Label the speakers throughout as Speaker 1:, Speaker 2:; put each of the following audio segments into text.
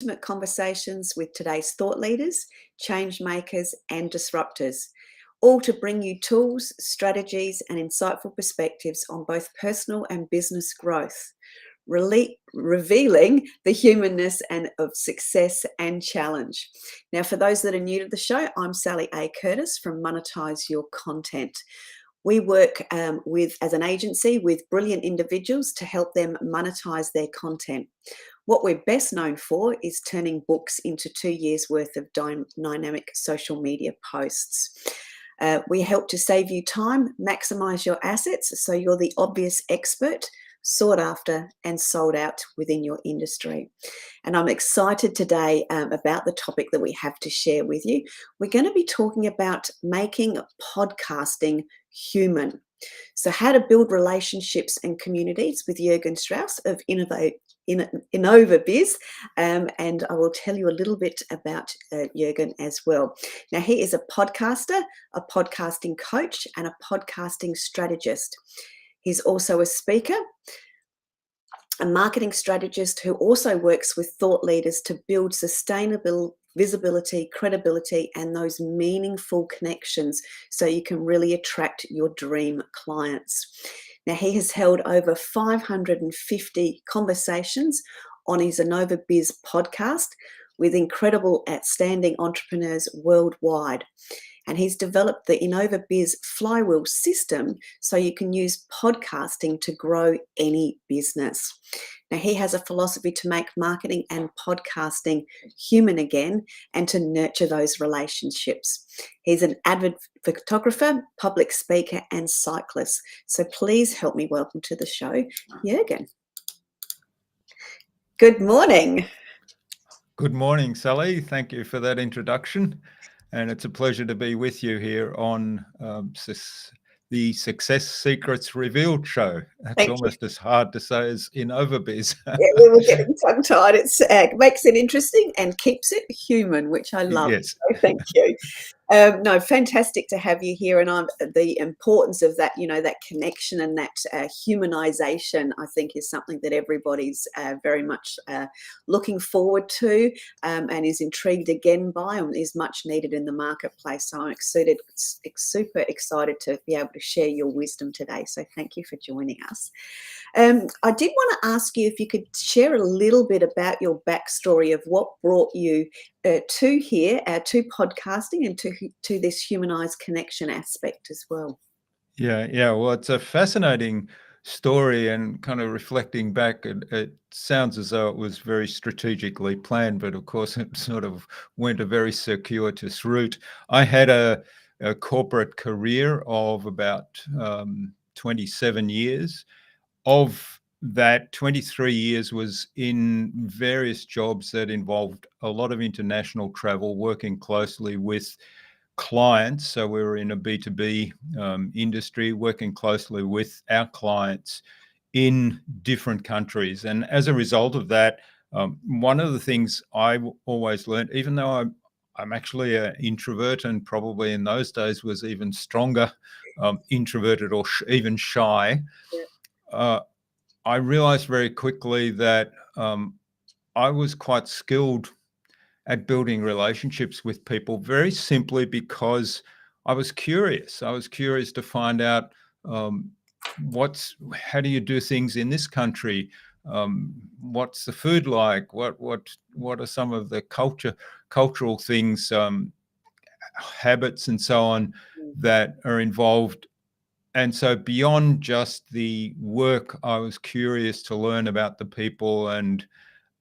Speaker 1: intimate conversations with today's thought leaders, change makers, and disruptors, all to bring you tools, strategies, and insightful perspectives on both personal and business growth, revealing the humanness and of success and challenge. Now, for those that are new to the show, I'm Sally A. Curtis from Monetize Your Content. We work as an agency with brilliant individuals to help them monetize their content. What we're best known for is turning books into 2 years' worth of dynamic social media posts. We help to save you time, maximize your assets, so you're the obvious expert, sought after and sold out within your industry. And I'm excited today about the topic that we have to share with you. We're going to be talking about making podcasting human. So how to build relationships and communities with Jürgen Strauss of 𝗍𝗶𝗴𝗵𝘁, and I will tell you a little bit about Jürgen as well. Now, he is a podcaster, a podcasting coach, and a podcasting strategist. He's also a speaker, a marketing strategist who also works with thought leaders to build sustainable visibility, credibility, and those meaningful connections so you can really attract your dream clients. Now, he has held over 550 conversations on his 𝗍𝗶𝗴𝗵𝘁 podcast with incredible, outstanding entrepreneurs worldwide. And he's developed the 𝗍𝗶𝗴𝗵𝘁 flywheel system so you can use podcasting to grow any business. Now, he has a philosophy to make marketing and podcasting human again and to nurture those relationships. He's an avid photographer, public speaker, and cyclist. So please help me welcome to the show, Jürgen. Good morning.
Speaker 2: Good morning, Sally. Thank you for that introduction. And it's a pleasure to be with you here on the Success Secrets Revealed show. That's almost as hard to say as in 𝗍𝗶𝗴𝗵𝘁.
Speaker 1: Yeah, we were getting tongue-tied. It makes it interesting and keeps it human, which I love.
Speaker 2: Yes.
Speaker 1: So thank you. No, fantastic to have you here, and the importance of that, that connection and that humanization, I think, is something that everybody's very much looking forward to and is intrigued again by, and is much needed in the marketplace. So I'm super excited to be able to share your wisdom today. So thank you for joining us. I did want to ask you if you could share a little bit about your backstory of what brought you to here, to podcasting, and to this humanized connection aspect as well.
Speaker 2: Yeah. Well, it's a fascinating story, and kind of reflecting back, it sounds as though it was very strategically planned, but of course it sort of went a very circuitous route. I had a corporate career of about 27 years. Of that, 23 years was in various jobs that involved a lot of international travel, working closely with clients. So we were in a B2B industry, working closely with our clients in different countries. And as a result of that, one of the things I always learned, even though I'm actually an introvert, and probably in those days was even stronger introverted or even shy, I realized very quickly that I was quite skilled at building relationships with people, very simply because I was curious. I was curious to find out how do you do things in this country? What's the food like? What are some of the cultural things, habits and so on that are involved? And so beyond just the work, I was curious to learn about the people and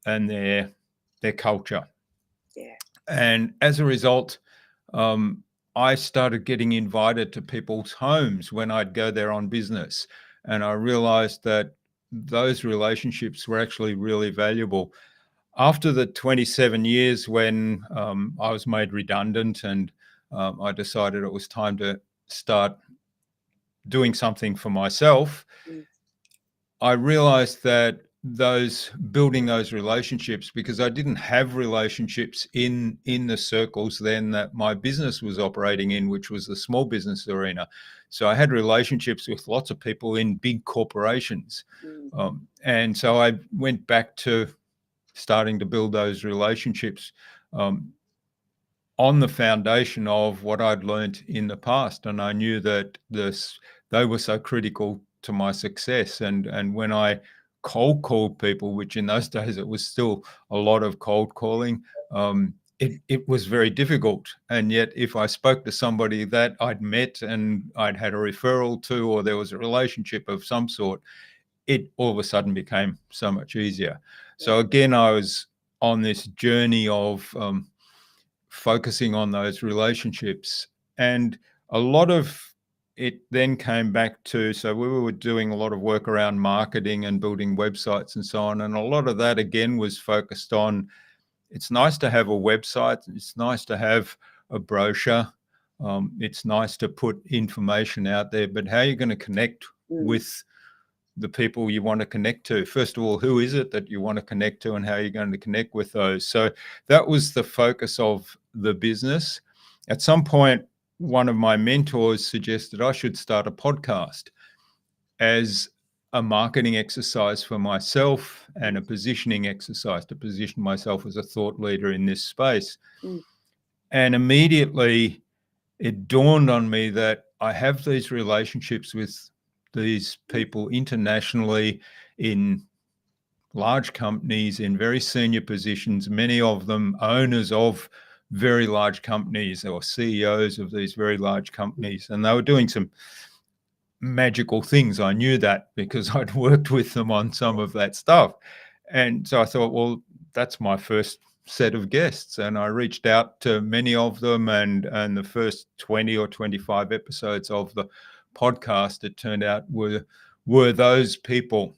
Speaker 2: their culture.
Speaker 1: Yeah.
Speaker 2: And as a result, I started getting invited to people's homes when I'd go there on business. And I realized that those relationships were actually really valuable. After the 27 years, when I was made redundant, and I decided it was time to start doing something for myself, I realized that building those relationships, because I didn't have relationships in the circles then that my business was operating in, which was the small business arena. So I had relationships with lots of people in big corporations. And so I went back to starting to build those relationships on the foundation of what I'd learned in the past. And I knew that they were so critical to my success. And when I cold called people, which in those days it was still a lot of cold calling, it was very difficult. And yet if I spoke to somebody that I'd met and I'd had a referral to, or there was a relationship of some sort, it all of a sudden became so much easier. So again, I was on this journey of focusing on those relationships. And a lot of it then came back to, so we were doing a lot of work around marketing and building websites and so on. And a lot of that again was focused on, it's nice to have a website. It's nice to have a brochure. It's nice to put information out there, but how are you going to connect with the people you want to connect to? First of all, who is it that you want to connect to, and how are you going to connect with those? So that was the focus of the business. At some point, one of my mentors suggested I should start a podcast as a marketing exercise for myself and a positioning exercise to position myself as a thought leader in this space. And immediately it dawned on me that I have these relationships with these people internationally in large companies, in very senior positions, many of them owners of very large companies or CEOs of these very large companies. And they were doing some magical things. I knew that because I'd worked with them on some of that stuff. And so I thought, well, that's my first set of guests. And I reached out to many of them, and the first 20 or 25 episodes of the podcast, it turned out, were those people.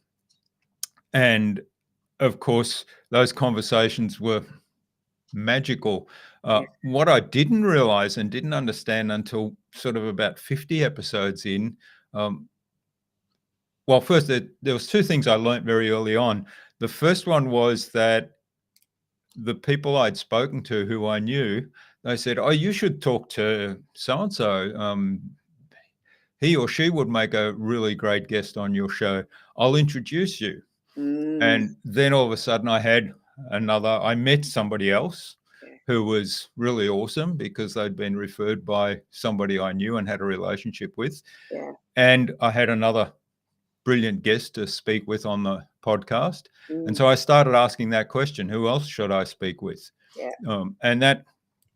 Speaker 2: And of course, those conversations were magical. What I didn't realize and didn't understand until sort of about 50 episodes in, well, first, there was two things I learned very early on. The first one was that the people I'd spoken to who I knew, they said, oh, you should talk to so-and-so. He or she would make a really great guest on your show. I'll introduce you. And then all of a sudden I met somebody else who was really awesome because they'd been referred by somebody I knew and had a relationship with. And I had another brilliant guest to speak with on the podcast. And so I started asking that question, who else should I speak with? And that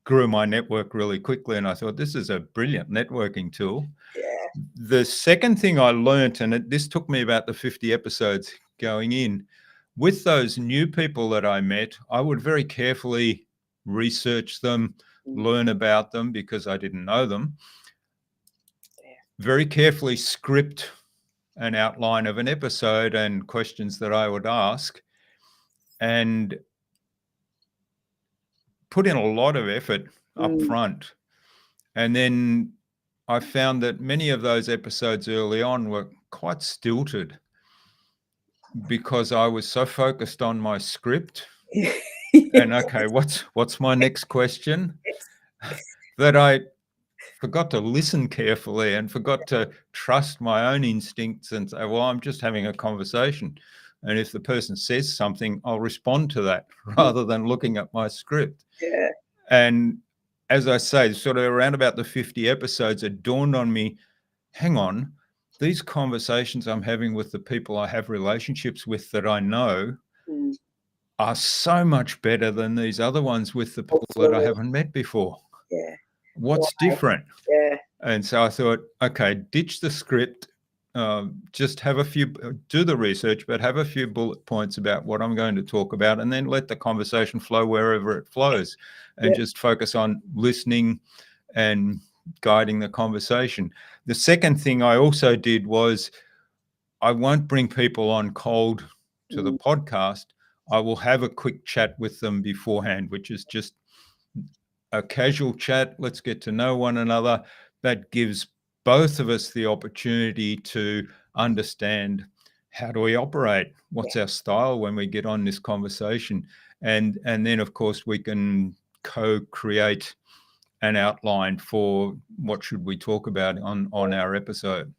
Speaker 2: grew my network really quickly. And I thought, this is a brilliant networking tool. The second thing I learned, and this took me about the 50 episodes going in, with those new people that I met, I would very carefully research them, learn about them because I didn't know them, very carefully script an outline of an episode and questions that I would ask, and put in a lot of effort up front. And then I found that many of those episodes early on were quite stilted because I was so focused on my script and okay, what's my next question, that I forgot to listen carefully and forgot to trust my own instincts and say, well, I'm just having a conversation. And if the person says something, I'll respond to that rather than looking at my script. And as I say, sort of around about the 50 episodes, it dawned on me, hang on, these conversations I'm having with the people I have relationships with that I know are so much better than these other ones with the people that I haven't met before. What's different? And so I thought, okay, ditch the script, just have a few, do the research, but have a few bullet points about what I'm going to talk about, and then let the conversation flow wherever it flows, and just focus on listening and guiding the conversation. The second thing I also did was I won't bring people on cold to the podcast. I will have a quick chat with them beforehand, which is just a casual chat. Let's get to know one another. That gives both of us the opportunity to understand, how do we operate? What's our style when we get on this conversation? And then, of course, we can co-create an outline for what should we talk about on our episode.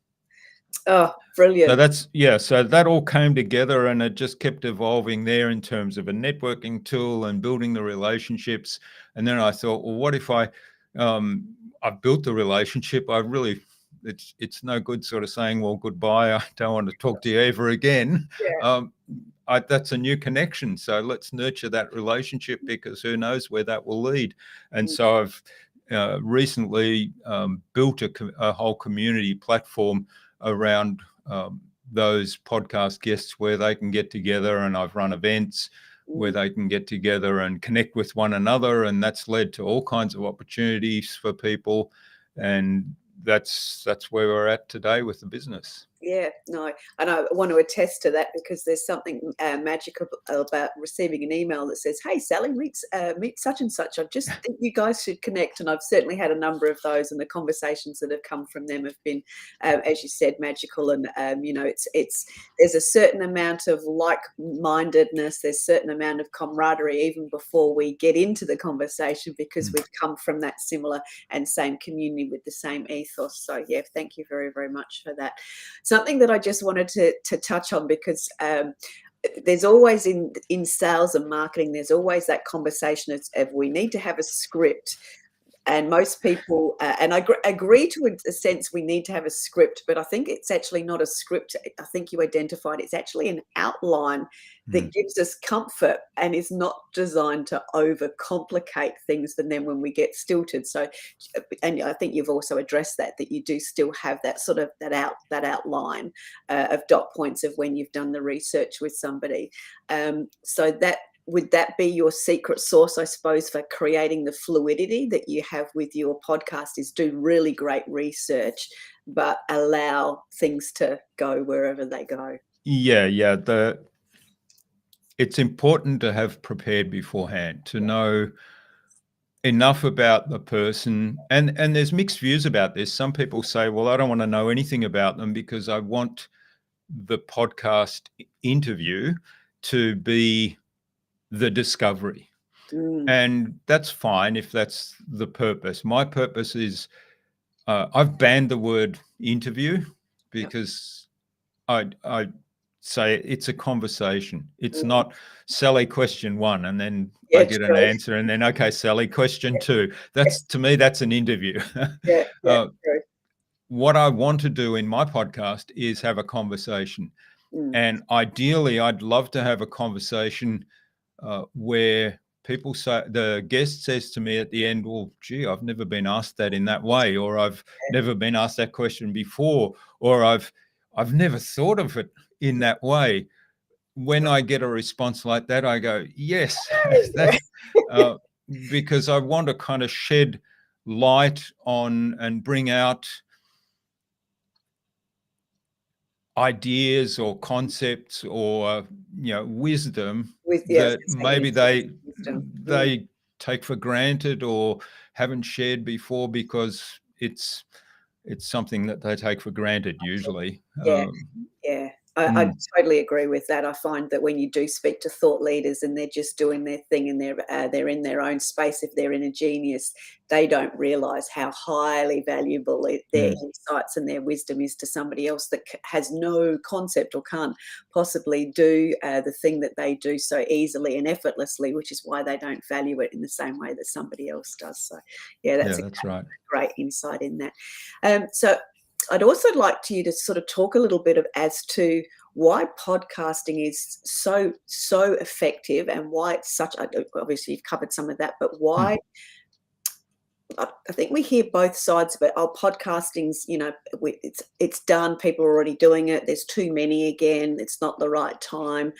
Speaker 1: Oh,
Speaker 2: So
Speaker 1: brilliant.
Speaker 2: that's, yeah, so that all came together, and it just kept evolving there in terms of a networking tool and building the relationships. And then I thought, well, what if I've built the relationship? It's no good sort of saying, well, goodbye, I don't want to talk to you ever again.
Speaker 1: Yeah.
Speaker 2: That's a new connection. So let's nurture that relationship, because who knows where that will lead. And so I've recently built a whole community platform around those podcast guests where they can get together, and I've run events where they can get together and connect with one another, and that's led to all kinds of opportunities for people. And that's where we're at today with the business.
Speaker 1: Yeah, no, and I want to attest to that, because there's something magical about receiving an email that says, "Hey, Sally, meet such and such. I just think you guys should connect." And I've certainly had a number of those, and the conversations that have come from them have been, as you said, magical. And there's a certain amount of like-mindedness, there's a certain amount of camaraderie even before we get into the conversation, because we've come from that similar and same community with the same ethos. So yeah, thank you very, very much for that. Something that I just wanted to touch on, because there's always in sales and marketing, there's always that conversation of we need to have a script. And most people, and I agree to a sense, we need to have a script, but I think it's actually not a script. I think you identified it's actually an outline that gives us comfort and is not designed to overcomplicate things, and then when we get stilted. So, and I think you've also addressed that you do still have that sort of that outline of dot points of when you've done the research with somebody. So that. Would that be your secret sauce, I suppose, for creating the fluidity that you have with your podcast, is do really great research, but allow things to go wherever they go?
Speaker 2: Yeah. It's important to have prepared beforehand, to know enough about the person. And there's mixed views about this. Some people say, well, I don't want to know anything about them because I want the podcast interview to be the discovery. And that's fine if that's the purpose. My purpose is I've banned the word interview, because I say it's a conversation. It's not Sally question 1 and then I get an answer, and then, okay, Sally question 2. To me, that's an interview. What I want to do in my podcast is have a conversation. And ideally, I'd love to have a conversation where people say, the guest says to me at the end, well, gee, I've never been asked that in that way, or I've never been asked that question before, or I've never thought of it in that way. When I get a response like that, I go, yes, because I want to kind of shed light on and bring out ideas or concepts or wisdom that maybe they take for granted or haven't shared before, because it's something that they take for granted usually.
Speaker 1: I totally agree with that. I find that when you do speak to thought leaders and they're just doing their thing and they're in their own space, if they're in a genius, they don't realise how highly valuable their insights and their wisdom is to somebody else that has no concept or can't possibly do the thing that they do so easily and effortlessly, which is why they don't value it in the same way that somebody else does. So, yeah, that's
Speaker 2: right.
Speaker 1: Great insight in that. So I'd also like you to sort of talk a little bit as to why podcasting is so effective, and why it's such. Obviously, you've covered some of that, but why? I think we hear both sides of it. Oh, podcasting's, it's done. People are already doing it. There's too many again. It's not the right time.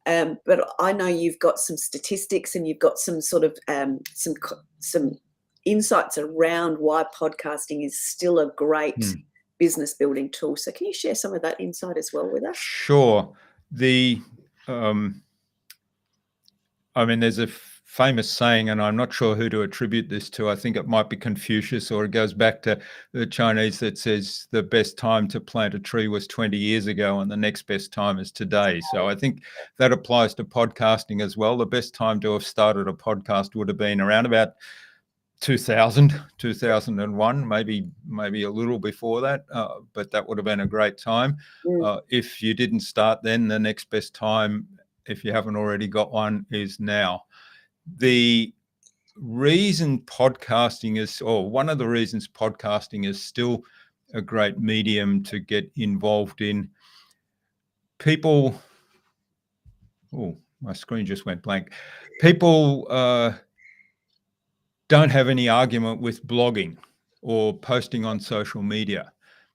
Speaker 1: But I know you've got some statistics and you've got some sort of some insights around why podcasting is still a great business building tool. So can you share some of that insight as well with us?
Speaker 2: Sure. There's a famous saying, and I'm not sure who to attribute this to. I think it might be Confucius, or it goes back to the Chinese, that says the best time to plant a tree was 20 years ago and the next best time is today. So I think that applies to podcasting as well. The best time to have started a podcast would have been around about 2001, maybe a little before that, but that would have been a great time. If you didn't start then, the next best time, if you haven't already got one, is now. The reason podcasting is, or one of the reasons podcasting is still a great medium to get involved in, people, oh, my screen just went blank. People don't have any argument with blogging or posting on social media.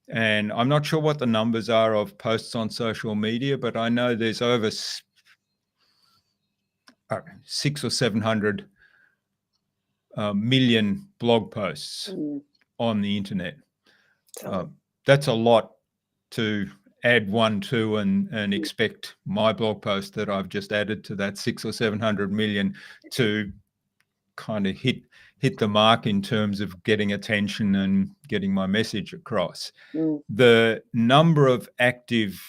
Speaker 2: And I'm not sure what the numbers are of posts on social media, but I know there's over 600 or 700 million blog posts on the internet. That's a lot to add one to and expect my blog post that I've just added to that 600 or 700 million to kind of hit the mark in terms of getting attention and getting my message across. The number of active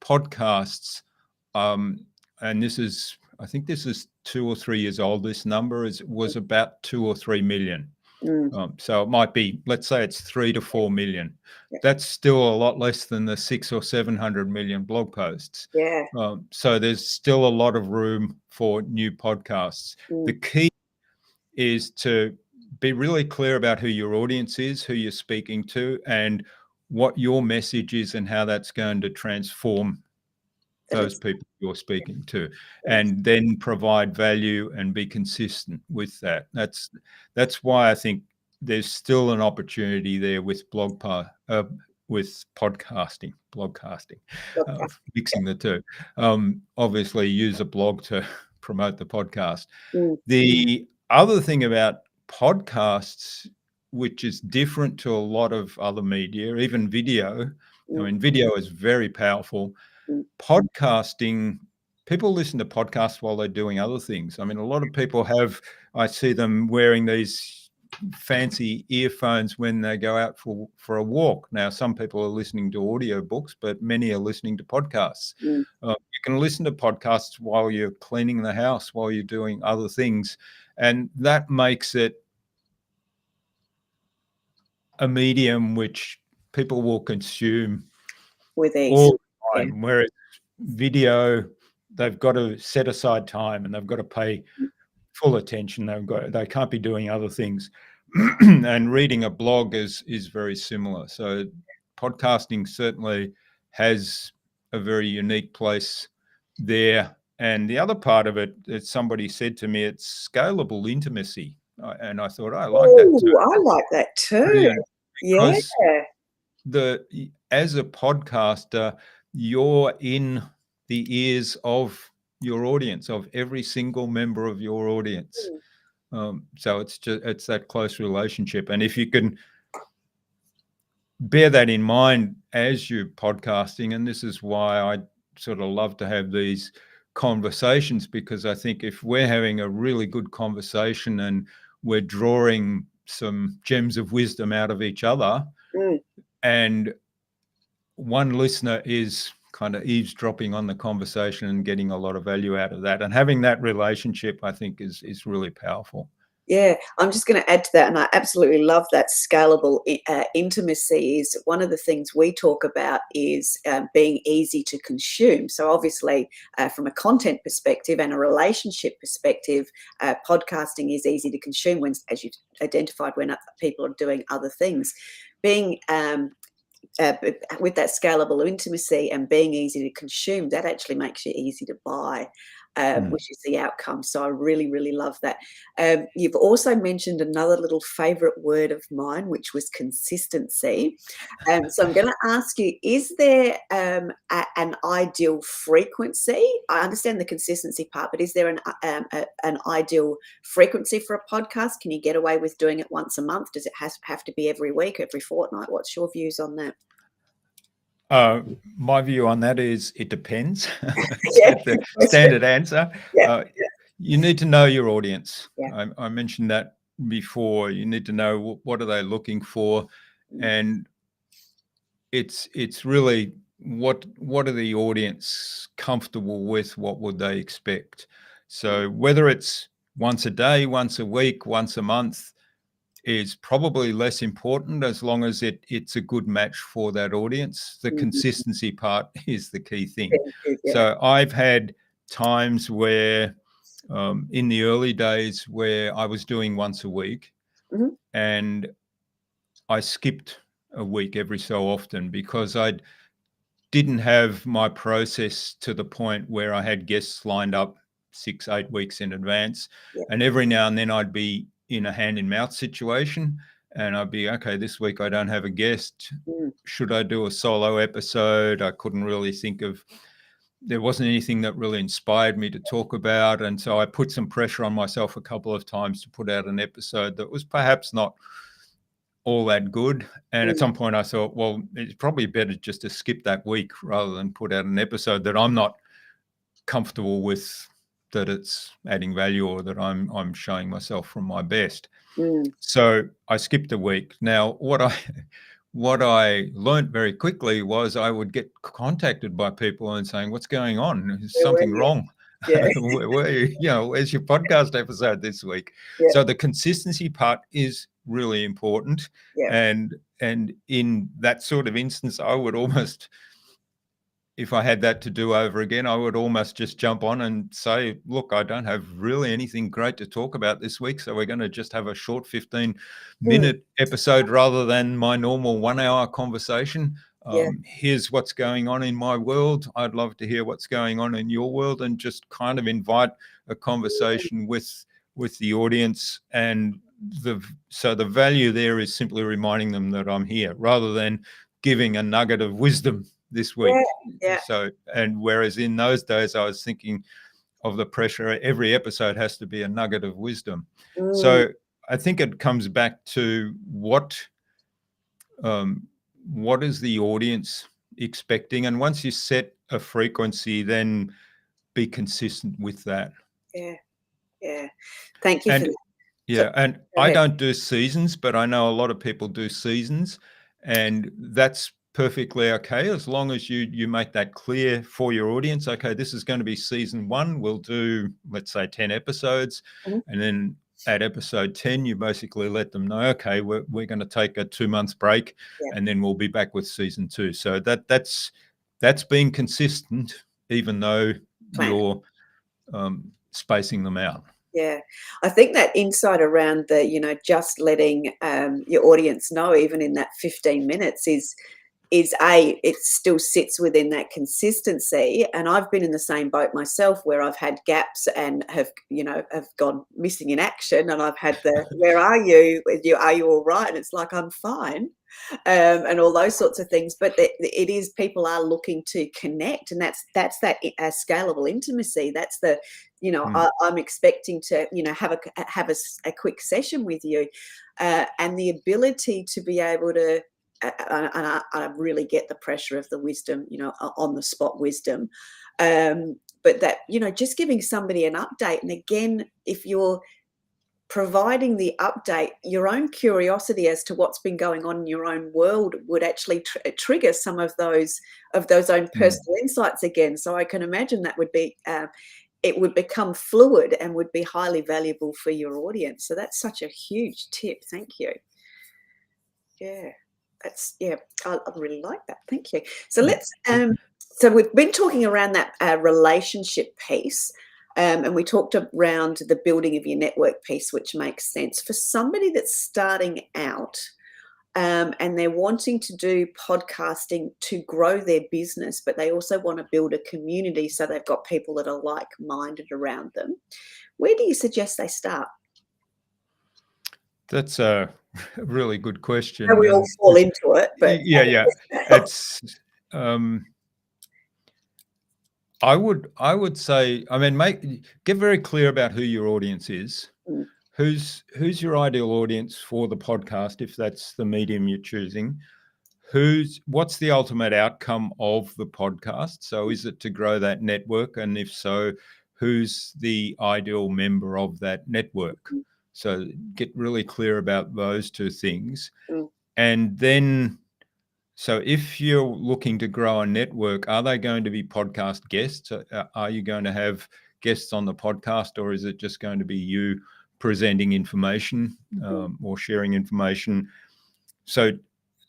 Speaker 2: podcasts, and this is, I think this is 2 or 3 years old, this number was about 2 or 3 million. So it might be, let's say it's 3 to 4 million. That's still a lot less than the 600 or 700 million blog posts. So there's still a lot of room for new podcasts. The key is to be really clear about who your audience is, who you're speaking to, and what your message is and how that's going to transform those people you're speaking to, and then provide value and be consistent with that. That's why I think there's still an opportunity there with podcasting, mixing the two. Obviously use a blog to promote the podcast. The other thing about podcasts, which is different to a lot of other media, even video, I mean, video is very powerful. Podcasting, people listen to podcasts while they're doing other things. I mean, a lot of people I see them wearing these fancy earphones when they go out for a walk. Now, some people are listening to audiobooks, but many are listening to podcasts. You can listen to podcasts while you're cleaning the house, while you're doing other things. And that makes it a medium which people will consume
Speaker 1: with ease.
Speaker 2: All the time. Whereas video, they've got to set aside time and they've got to pay full attention. They can't be doing other things. And reading a blog is very similar. So podcasting certainly has a very unique place there. And the other part of it, as somebody said to me, it's scalable intimacy. And I thought, I like that too.
Speaker 1: I like that too.
Speaker 2: Because as a podcaster, you're in the ears of your audience, of every single member of your audience. So it's that close relationship. And if you can bear that in mind as you're podcasting, and this is why I sort of love to have these conversations, because I think if we're having a really good conversation and we're drawing some gems of wisdom out of each other, and one listener is kind of eavesdropping on the conversation and getting a lot of value out of that, and having that relationship, I think is really powerful.
Speaker 1: Yeah, I'm just going to add to that, and I absolutely love that scalable intimacy. Is one of the things we talk about is being easy to consume. So obviously, from a content perspective and a relationship perspective, podcasting is easy to consume when, as you've identified, when people are doing other things. Being with that scalable intimacy and being easy to consume, that actually makes you easy to buy. Which is the outcome. So I really, really love that. You've also mentioned another little favorite word of mine, which was consistency. So I'm going to ask you, is there an ideal frequency? I understand the consistency part, but is there an ideal frequency for a podcast? Can you get away with doing it once a month? Does it have to be every week, every fortnight? What's your views on that?
Speaker 2: My view on that is it depends. The standard answer. You need to know your audience. I mentioned that before. You need to know what are they looking for, and it's really what are the audience comfortable with? What would they expect? So whether it's once a day, once a week, once a month, is probably less important as long as it's a good match for that audience. The consistency part is the key thing.
Speaker 1: Yeah.
Speaker 2: So I've had times where in the early days where I was doing once a week and I skipped a week every so often because I didn't have my process to the point where I had guests lined up 6-8 weeks in advance. And every now and then I'd be in a hand-in-mouth situation and I'd be, okay, this week I don't have a guest. Should I do a solo episode? I couldn't really think of, there wasn't anything that really inspired me to talk about. And so I put some pressure on myself a couple of times to put out an episode that was perhaps not all that good. And at some point I thought, well, it's probably better just to skip that week rather than put out an episode that I'm not comfortable with, that it's adding value or that I'm showing myself from my best. So I skipped a week. Now, what I learned very quickly was I would get contacted by people and saying, what's going on? Is something wrong? Where's your podcast episode this week? So the consistency part is really important. And in that sort of instance, I would almost, if I had that to do over again, I would almost just jump on and say, look, I don't have really anything great to talk about this week, so we're going to just have a short 15-minute episode rather than my normal 1-hour conversation. Here's what's going on in my world. I'd love to hear what's going on in your world, and just kind of invite a conversation with the audience. And so the value there is simply reminding them that I'm here rather than giving a nugget of wisdom this week. So, and whereas in those days I was thinking of the pressure, every episode has to be a nugget of wisdom. So I think it comes back to what is the audience expecting? And once you set a frequency, then be consistent with that.
Speaker 1: Thank you for that.
Speaker 2: And I don't do seasons, but I know a lot of people do seasons, and that's perfectly okay as long as you make that clear for your audience. Okay, this is going to be season 1. We'll do, let's say, 10 episodes, and then at episode 10, you basically let them know, okay, we're going to take a 2-month break, and then we'll be back with season 2. So that's being consistent, even though you're spacing them out.
Speaker 1: I think that insight around the, just letting your audience know, even in that 15 minutes, it still sits within that consistency. And I've been in the same boat myself, where I've had gaps and have gone missing in action, and I've had the, where are you? Are you all right? And it's like, I'm fine. And all those sorts of things. But it is, people are looking to connect, and that's that scalable intimacy. That's the, I'm expecting to, have a quick session with you, and the ability to be able to, and I really get the pressure of the wisdom, on the spot wisdom, but that, just giving somebody an update. And again, if you're providing the update, your own curiosity as to what's been going on in your own world would actually trigger some of those own personal insights again. So I can imagine that would be, it would become fluid and would be highly valuable for your audience. So that's such a huge tip. Thank you. I really like that. Thank you. So let's, so we've been talking around that relationship piece. And we talked around the building of your network piece, which makes sense for somebody that's starting out, and they're wanting to do podcasting to grow their business, but they also want to build a community, so they've got people that are like-minded around them. Where do you suggest they start?
Speaker 2: That's a really good question.
Speaker 1: We all fall into it, but
Speaker 2: it's I would say, get very clear about who your audience is. Who's your ideal audience for the podcast, if that's the medium you're choosing? What's the ultimate outcome of the podcast? So is it to grow that network? And if so, who's the ideal member of that network? So get really clear about those two things. And then, so if you're looking to grow a network, are they going to be podcast guests? Are you going to have guests on the podcast, or is it just going to be you presenting information or sharing information. So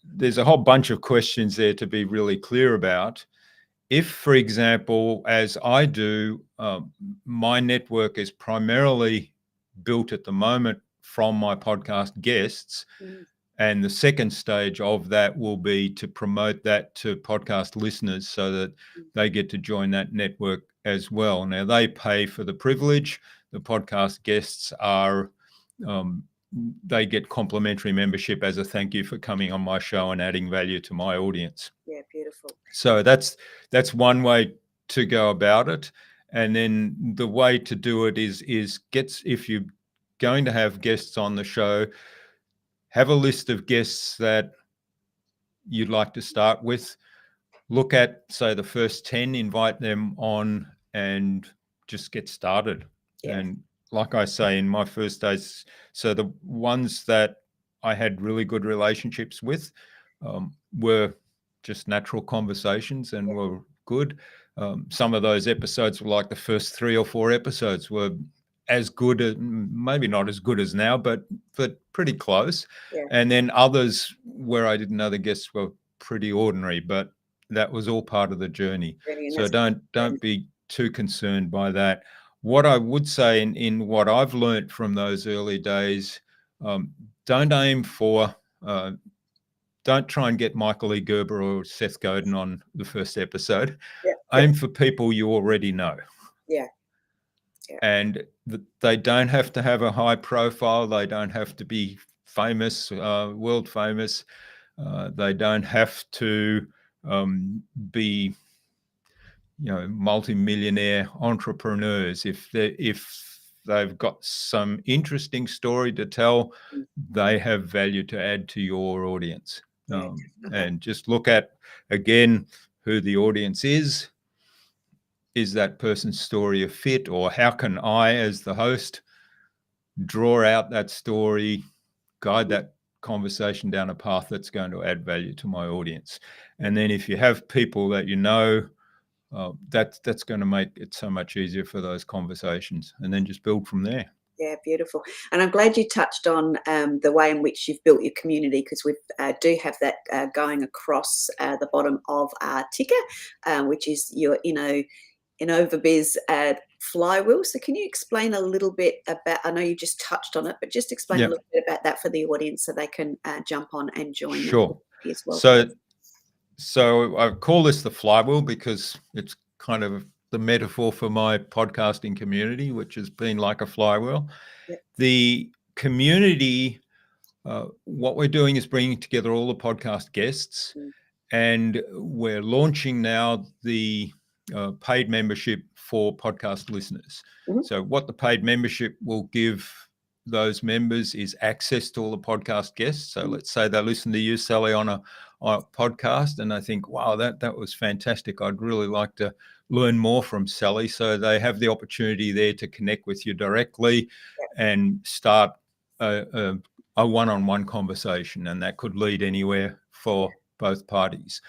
Speaker 2: there's a whole bunch of questions there to be really clear about. If, for example, as I do, my network is primarily built at the moment from my podcast guests, and the second stage of that will be to promote that to podcast listeners so that they get to join that network as well. Now, they pay for the privilege. The podcast guests are, they get complimentary membership as a thank you for coming on my show and adding value to my audience.
Speaker 1: Yeah, beautiful.
Speaker 2: So that's one way to go about it. And then the way to do it is if you're going to have guests on the show, have a list of guests that you'd like to start with. Look at, say, the first 10, invite them on and just get started. Yeah. And like I say, in my first days, so the ones that I had really good relationships with were just natural conversations and were good. Some of those episodes were like the first 3 or 4 episodes were as good, maybe not as good as now, but pretty close. Yeah. And then others where I didn't know the guests were pretty ordinary, but that was all part of the journey. So don't be too concerned by that. What I would say in what I've learned from those early days, don't aim for, don't try and get Michael E. Gerber or Seth Godin on the first episode. Yeah. Aim for people you already know.
Speaker 1: Yeah.
Speaker 2: Yeah. And they don't have to have a high profile. They don't have to be famous, world famous. They don't have to be, multi-millionaire entrepreneurs. If they've got some interesting story to tell, they have value to add to your audience. And just look at, again, who the audience is. Is that person's story a fit, or how can I, as the host, draw out that story, guide that conversation down a path that's going to add value to my audience? And then if you have people that that's going to make it so much easier for those conversations, and then just build from there.
Speaker 1: Yeah, beautiful. And I'm glad you touched on the way in which you've built your community, because we do have that going across the bottom of our ticker, which is your InnovaBiz flywheel. So can you explain a little bit about, I know you just touched on it, but just explain a little bit about that for the audience so they can jump on and join.
Speaker 2: Sure.
Speaker 1: As well.
Speaker 2: So I call this the flywheel because it's kind of the metaphor for my podcasting community, which has been like a flywheel. Yep. The community, what we're doing is bringing together all the podcast guests, and we're launching now the paid membership for podcast listeners. So what the paid membership will give those members is access to all the podcast guests. So let's say they listen to you, Sally, on a podcast, and I think, wow, that was fantastic. I'd really like to learn more from Sally. So they have the opportunity there to connect with you directly and start a one-on-one conversation, and that could lead anywhere for both parties.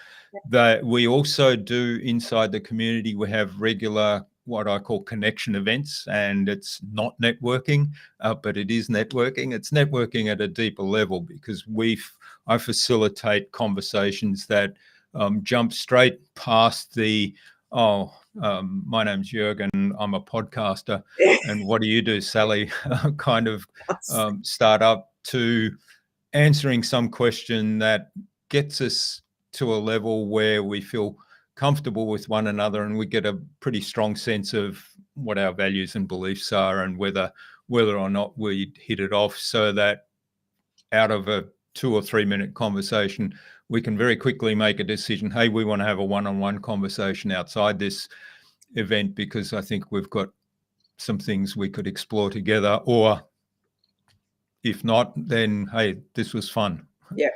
Speaker 2: That we also do inside the community, we have regular what I call connection events, and it's not networking, but it is networking. It's networking at a deeper level because I facilitate conversations that jump straight past the, my name's Jürgen, I'm a podcaster, and what do you do, Sally, kind of start up to answering some question that gets us to a level where we feel comfortable with one another, and we get a pretty strong sense of what our values and beliefs are, and whether or not we hit it off, so that out of a 2 or 3 minute conversation, we can very quickly make a decision. Hey, we want to have a one-on-one conversation outside this event because I think we've got some things we could explore together. Or if not, then hey, this was fun.
Speaker 1: Yeah.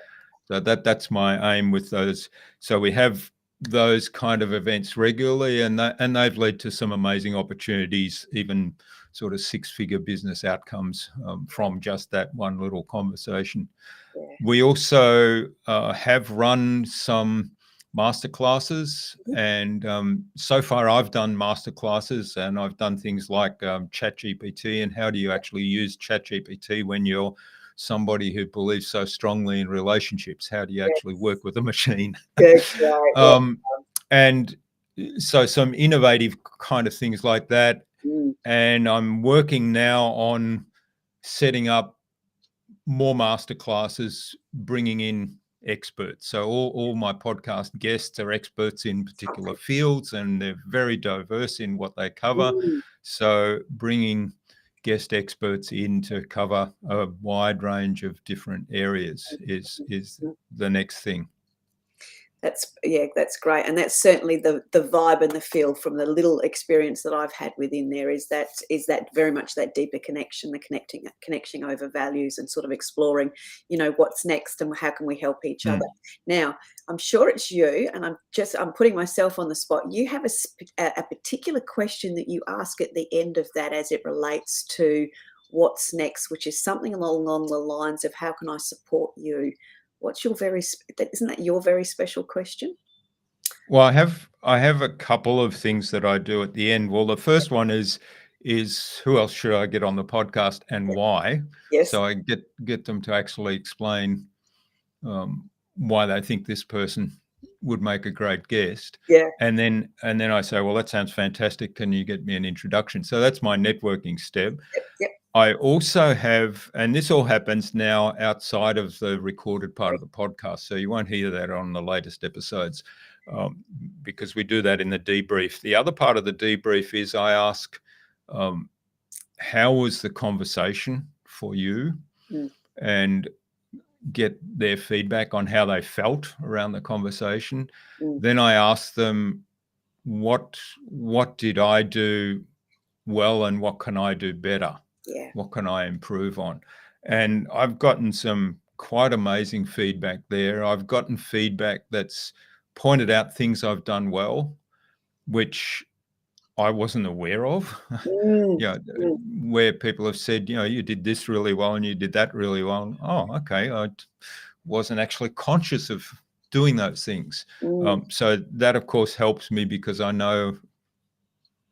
Speaker 2: So that's my aim with those. So we have those kind of events regularly, and they've led to some amazing opportunities, even sort of 6-figure business outcomes from just that one little conversation. Yeah. We also have run some masterclasses, and so far I've done masterclasses, and I've done things like ChatGPT, and how do you actually use ChatGPT when you're somebody who believes so strongly in relationships? How do you actually work with a machine? And so some innovative kind of things like that. And I'm working now on setting up more masterclasses, bringing in experts. So all my podcast guests are experts in particular fields, and they're very diverse in what they cover. So bringing guest experts in to cover a wide range of different areas is the next thing.
Speaker 1: That's great, and that's certainly the vibe and the feel from the little experience that I've had within there. Is that very mumuch that deeper connection, the connecting over values, and sort of exploring, what's next and how can we help each other. Now, I'm sure it's you, and I'm putting myself on the spot. You have a particular question that you ask at the end of that as it relates to what's next, which is something along the lines of how can I support you. Isn't that your very special question?
Speaker 2: Well, I have a couple of things that I do at the end. Well, the first one is who else should I get on the podcast and why?
Speaker 1: Yes.
Speaker 2: So I get them to actually explain why they think this person would make a great guest.
Speaker 1: Yeah.
Speaker 2: And then I say, well, that sounds fantastic. Can you get me an introduction? So that's my networking step.
Speaker 1: Yep.
Speaker 2: I also have, and this all happens now outside of the recorded part of the podcast, so you won't hear that on the latest episodes, because we do that in the debrief. The other part of the debrief is I ask, how was the conversation for you? And get their feedback on how they felt around the conversation. Then I ask them, what did I do well, and what can I do better? What can I improve on? And I've gotten some quite amazing feedback there. I've gotten feedback that's pointed out things I've done well, which I wasn't aware of. Where people have said, you did this really well and you did that really well. Oh, okay. I wasn't actually conscious of doing those things. So that, of course, helps me, because I know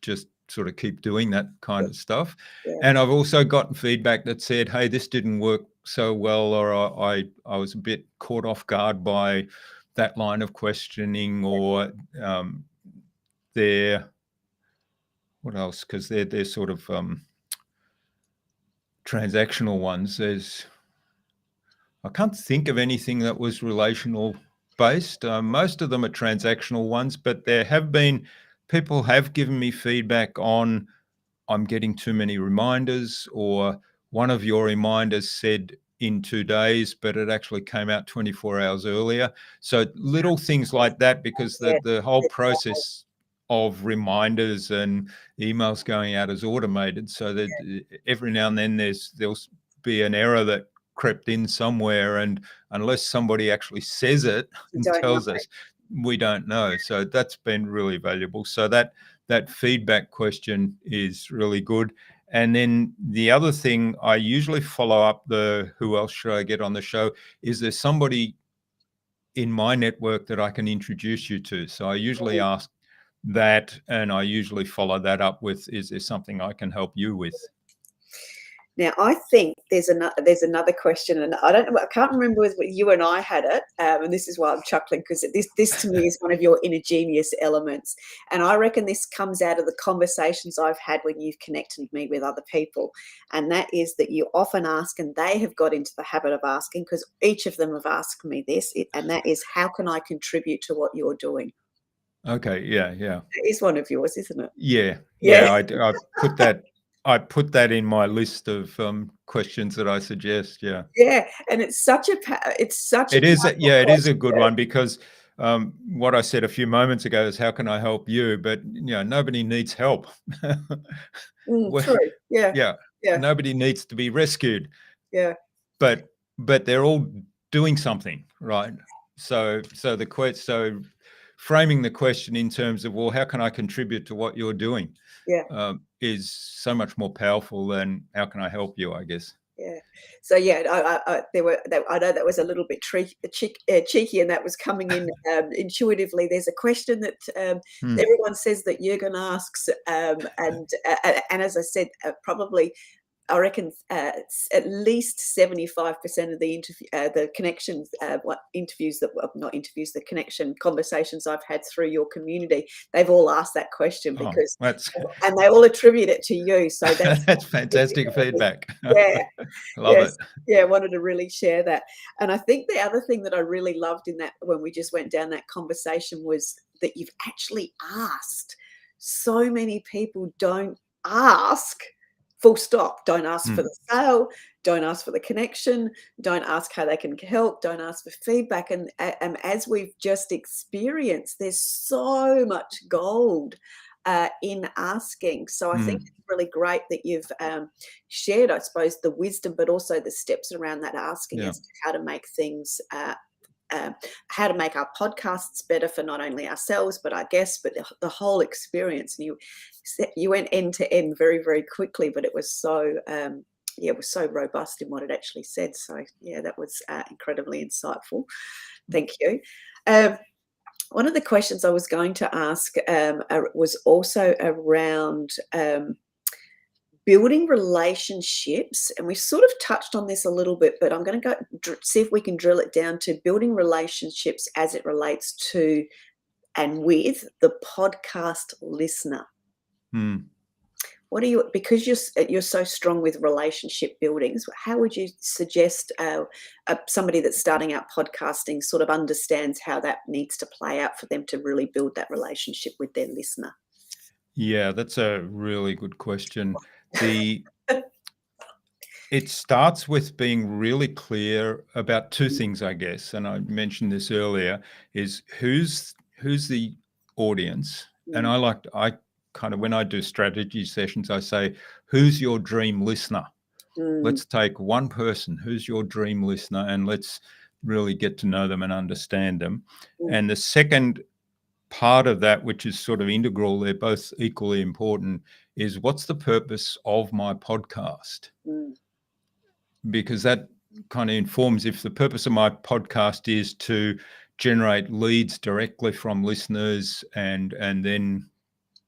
Speaker 2: just sort of keep doing that kind of stuff. And I've also gotten feedback that said, hey, this didn't work so well, or I was a bit caught off guard by that line of questioning, or what else? Because they're sort of transactional ones. I can't think of anything that was relational based. Most of them are transactional ones, but there have been people have given me feedback on, I'm getting too many reminders, or one of your reminders said in 2 days, but it actually came out 24 hours earlier. So little things like that, because the whole process of reminders and emails going out is automated, so that every now and then there'll be an error that crept in somewhere, and unless somebody actually says it and tells us, we don't know. So that's been really valuable. So that feedback question is really good. And then the other thing, I usually follow up the who else should I get on the show? Is there somebody in my network that I can introduce you to? So I usually ask that, and I usually follow that up with, is there something I can help you with?
Speaker 1: Now, I think there's another question, and I can't remember whether you and I had it, and this is why I'm chuckling, because this to me is one of your inner genius elements, and I reckon this comes out of the conversations I've had when you've connected me with other people, and that is that you often ask, and they have got into the habit of asking, because each of them have asked me this, and that is, how can I contribute to what you're doing?
Speaker 2: Okay, yeah.
Speaker 1: It is one of yours, isn't it?
Speaker 2: Yeah. I put that in my list of questions that I suggest. Yeah,
Speaker 1: and it
Speaker 2: is a good one, because what I said a few moments ago is, how can I help you? But nobody needs help.
Speaker 1: True. Yeah.
Speaker 2: Nobody needs to be rescued.
Speaker 1: Yeah.
Speaker 2: But they're all doing something, right? So framing the question in terms of, well, how can I contribute to what you're doing? Is so much more powerful than how can I help you, I guess.
Speaker 1: Yeah. Yeah. So yeah, I know that was a little bit cheeky, and that was coming in intuitively. There's a question that everyone says that Jürgen asks, and as I said, probably I reckon at least 75% of the connections, the connection conversations I've had through your community, they've all asked that question because, and they all attribute it to you. So
Speaker 2: that's fantastic feedback.
Speaker 1: Yeah,
Speaker 2: Love it.
Speaker 1: Yeah, I wanted to really share that. And I think the other thing that I really loved in that, when we just went down that conversation, was that you've actually asked. So many people don't ask. Full stop. Don't ask for the sale. Don't ask for the connection. Don't ask how they can help. Don't ask for feedback. And as we've just experienced, there's so much gold in asking. So I think it's really great that you've shared, I suppose, the wisdom, but also the steps around that asking as to how to make things how to make our podcasts better for not only ourselves but our guests, but the whole experience. And you went end to end very, very quickly, but it was so it was so robust in what it actually said. So yeah, that was incredibly insightful. Thank you. One of the questions I was going to ask was also around building relationships, and we sort of touched on this a little bit, but I'm going to go see if we can drill it down to building relationships as it relates to and with the podcast listener. What do you, because you're so strong with relationship buildings, how would you suggest somebody that's starting out podcasting sort of understands how that needs to play out for them to really build that relationship with their listener?
Speaker 2: Yeah, that's a really good question. It starts with being really clear about two things, I guess, and I mentioned this earlier, is who's the audience. And I kind of, when I do strategy sessions, I say, who's your dream listener? Let's take one person, who's your dream listener, and let's really get to know them and understand them. And the second part of that, which is sort of integral, they're both equally important, is what's the purpose of my podcast? Because that kind of informs, if the purpose of my podcast is to generate leads directly from listeners and then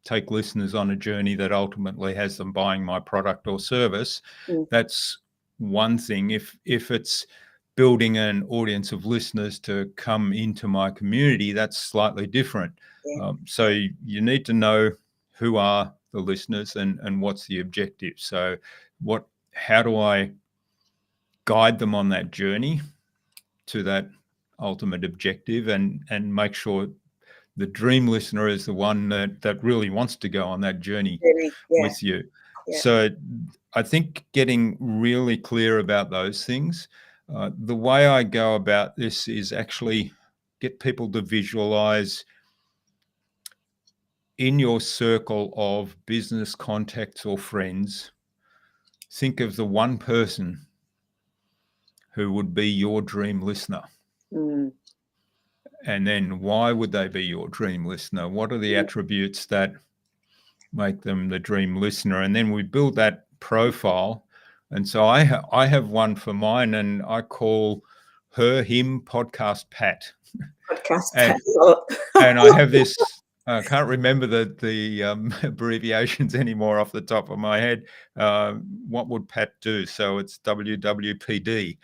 Speaker 2: take listeners on a journey that ultimately has them buying my product or service, that's one thing. If it's building an audience of listeners to come into my community, that's slightly different. So you need to know who are the listeners and what's the objective. So how do I guide them on that journey to that ultimate objective and make sure the dream listener is the one that really wants to go on that journey with you. So I think getting really clear about those things, the way I go about this is actually get people to visualize in your circle of business contacts or friends, think of the one person who would be your dream listener. And then why would they be your dream listener? What are the attributes that make them the dream listener? And then we build that profile. And so I have one for mine, and I call her, him, Podcast Pat. And I have this, I can't remember the abbreviations anymore off the top of my head. What would Pat do? So it's WWPD.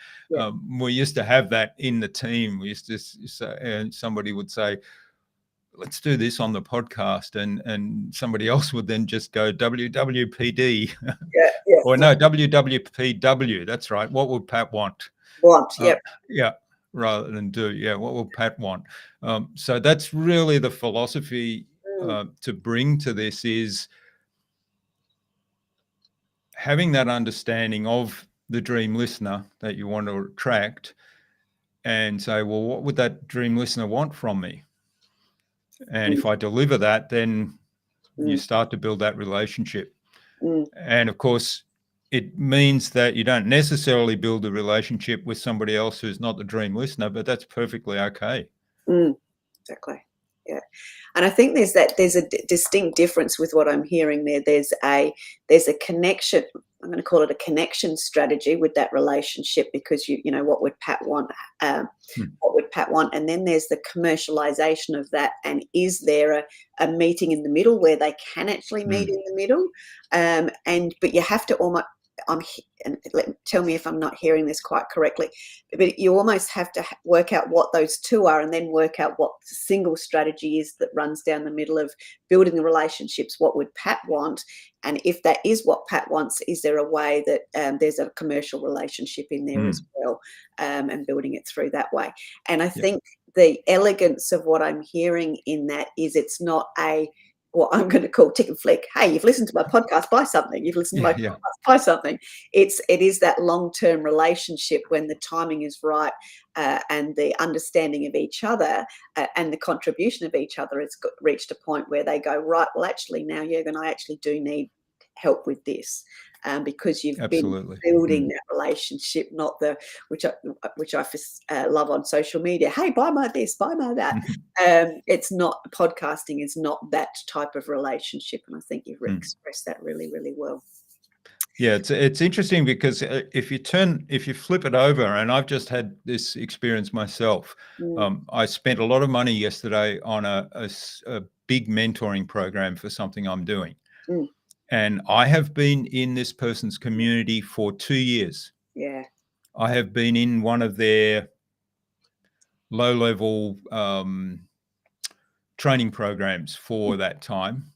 Speaker 2: We used to have that in the team. We used to say, and somebody would say, let's do this on the podcast. And somebody else would then just go WWPD. Or no, WWPW. That's right. What would Pat want? Rather than do. What will Pat want? So that's really the philosophy to bring to this, is having that understanding of the dream listener that you want to attract and say, well, what would that dream listener want from me? And if I deliver that, then you start to build that relationship. And of course, it means that you don't necessarily build a relationship with somebody else who's not the dream listener, but that's perfectly okay.
Speaker 1: Exactly. Yeah. And I think there's a distinct difference with what I'm hearing there. There's a connection. I'm going to call it a connection strategy with that relationship, because you know, what would Pat want? What would Pat want? And then there's the commercialization of that. And is there a meeting in the middle where they can actually meet in the middle? But you have to almost, tell me if I'm not hearing this quite correctly, but you almost have to work out what those two are, and then work out what the single strategy is that runs down the middle of building the relationships. What would Pat want? And if that is what Pat wants, is there a way that there's a commercial relationship in there as well, and building it through that way? And I think the elegance of what I'm hearing in that is, it's not what I'm going to call tick and flick. Hey, you've listened to my podcast, buy something. You've listened to my podcast, buy something. It is that long-term relationship when the timing is right, and the understanding of each other, and the contribution of each other has reached a point where they go, right, well, actually now, Jürgen, I actually do need help with this. Because you've been building that relationship, not the which I love on social media. Hey, buy my this, buy my that. It's not, podcasting is not that type of relationship, and I think you've expressed that really, really well.
Speaker 2: Yeah, it's interesting, because if you flip it over, and I've just had this experience myself. I spent a lot of money yesterday on a big mentoring program for something I'm doing. And I have been in this person's community for 2 years.
Speaker 1: Yeah.
Speaker 2: I have been in one of their low-level training programs for that time.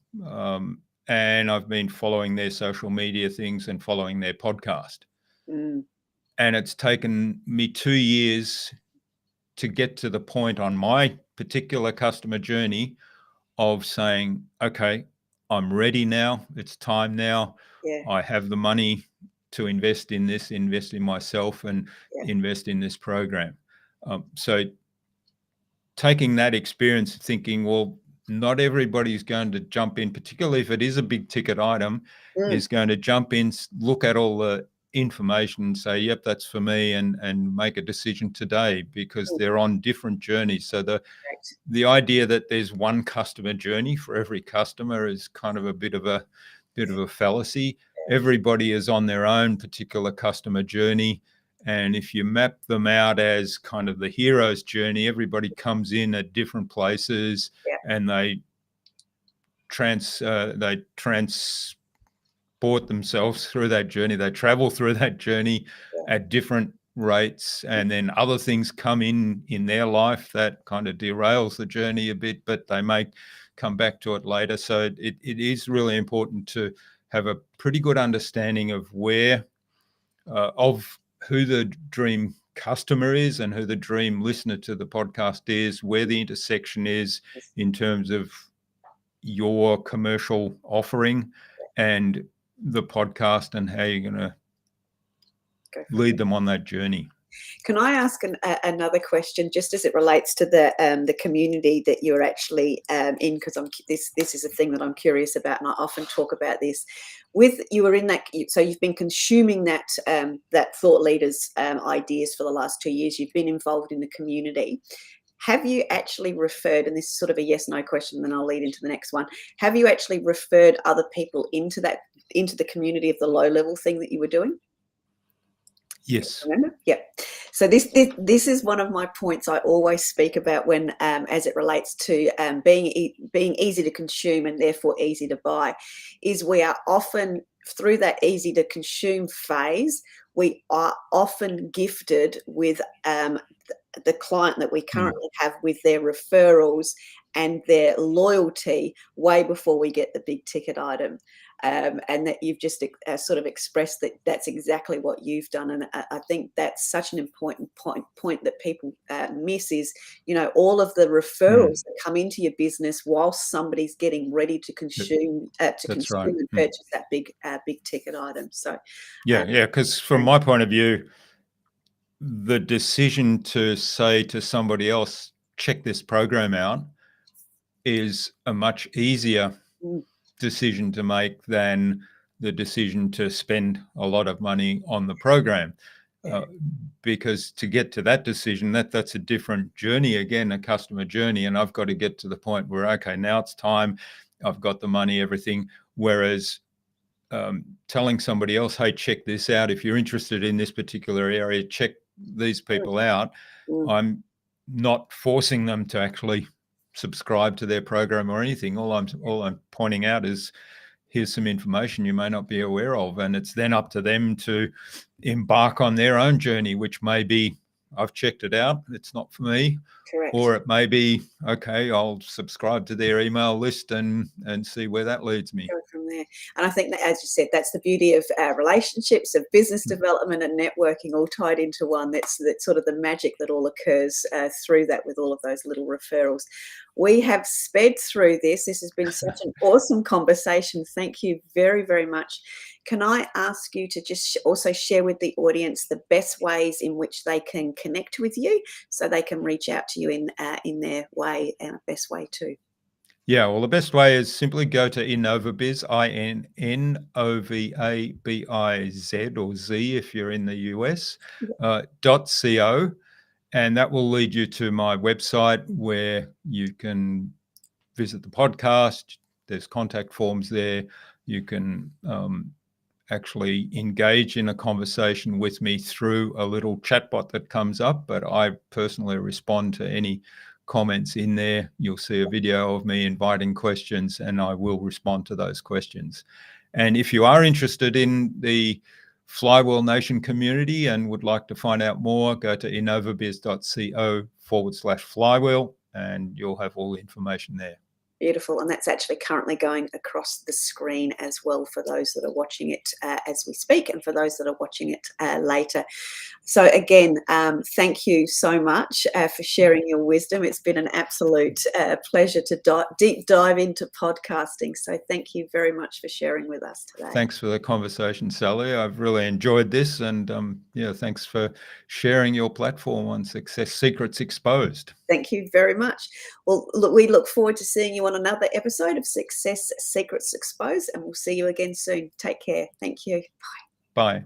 Speaker 2: And I've been following their social media things and following their podcast. And it's taken me 2 years to get to the point on my particular customer journey of saying, okay, I'm ready now. It's time now. I have the money to invest in this, invest in myself, and invest in this program. So taking that experience, thinking, well, not everybody's going to jump in, particularly if it is a big ticket item, is going to jump in, look at all the information and say, yep, that's for me, and make a decision today, because they're on different journeys. So the idea that there's one customer journey for every customer is kind of a bit of a fallacy. Everybody is on their own particular customer journey. And if you map them out as kind of the hero's journey, everybody comes in at different places, and they transport themselves through that journey. They travel through that journey at different rates, and then other things come in their life that kind of derails the journey a bit, but they may come back to it later. So it is really important to have a pretty good understanding of of who the dream customer is and who the dream listener to the podcast is, where the intersection is in terms of your commercial offering and the podcast, and how you're going to lead them on that journey.
Speaker 1: Can I ask another question, just as it relates to the community that you're actually in? Because this is a thing that I'm curious about, and I often talk about this. You were in that, so you've been consuming that thought leaders' ideas for the last 2 years. You've been involved in the community. Have you actually referred, and this is sort of a yes/no question, and then I'll lead into the next one. Have you actually referred other people into the community of the low-level thing that you were doing?
Speaker 2: Yes.
Speaker 1: Remember? Yeah. So this is one of my points I always speak about when, as it relates to being easy to consume and therefore easy to buy, is we are often, through that easy to consume phase, we are often gifted with the client that we currently have with their referrals and their loyalty way before we get the big ticket item. And that you've just sort of expressed that that's exactly what you've done. And I think that's such an important point that people miss is, you know, all of the referrals that come into your business whilst somebody's getting ready to consume, and purchase that big ticket item. So
Speaker 2: because from my point of view, the decision to say to somebody else, check this program out, is a much easier decision to make than the decision to spend a lot of money on the program, because to get to that decision, that's a different journey, again, a customer journey, and I've got to get to the point where, okay, now it's time, I've got the money, everything. Whereas telling somebody else, hey, check this out. If you're interested in this particular area, check these people out. I'm not forcing them to actually subscribe to their program or anything. All I'm pointing out is, here's some information you may not be aware of. And it's then up to them to embark on their own journey, which may be, I've checked it out, it's not for me.
Speaker 1: Correct.
Speaker 2: Or it may be, okay, I'll subscribe to their email list and see where that leads me.
Speaker 1: Go from there. And I think that, as you said, that's the beauty of relationships, of business development and networking, all tied into one. That's sort of the magic that all occurs through that, with all of those little referrals. We have sped through this. This has been such an awesome conversation. Thank you very, very much. Can I ask you to just also share with the audience the best ways in which they can connect with you, so they can reach out to you in their way, and best way too?
Speaker 2: Yeah, well, the best way is simply go to 𝗍𝗶𝗴𝗵𝘁, INNOVABIZ, or Z if you're in the US, .co, and that will lead you to my website, where you can visit the podcast. There's contact forms there. You can actually engage in a conversation with me through a little chatbot that comes up, but I personally respond to any comments in there. You'll see a video of me inviting questions, and I will respond to those questions. And if you are interested in the Flywheel Nation community and would like to find out more, go to innovabiz.co/flywheel, and you'll have all the information there.
Speaker 1: Beautiful. And that's actually currently going across the screen as well, for those that are watching it as we speak, and for those that are watching it later. So again, thank you so much for sharing your wisdom. It's been an absolute pleasure to deep dive into podcasting. So thank you very much for sharing with us today.
Speaker 2: Thanks for the conversation, Sally. I've really enjoyed this, and yeah, thanks for sharing your platform on Success Secrets Exposed.
Speaker 1: Thank you very much. Well, look, we look forward to seeing you on another episode of Success Secrets Exposed, and we'll see you again soon. Take care. Thank you. Bye.
Speaker 2: Bye.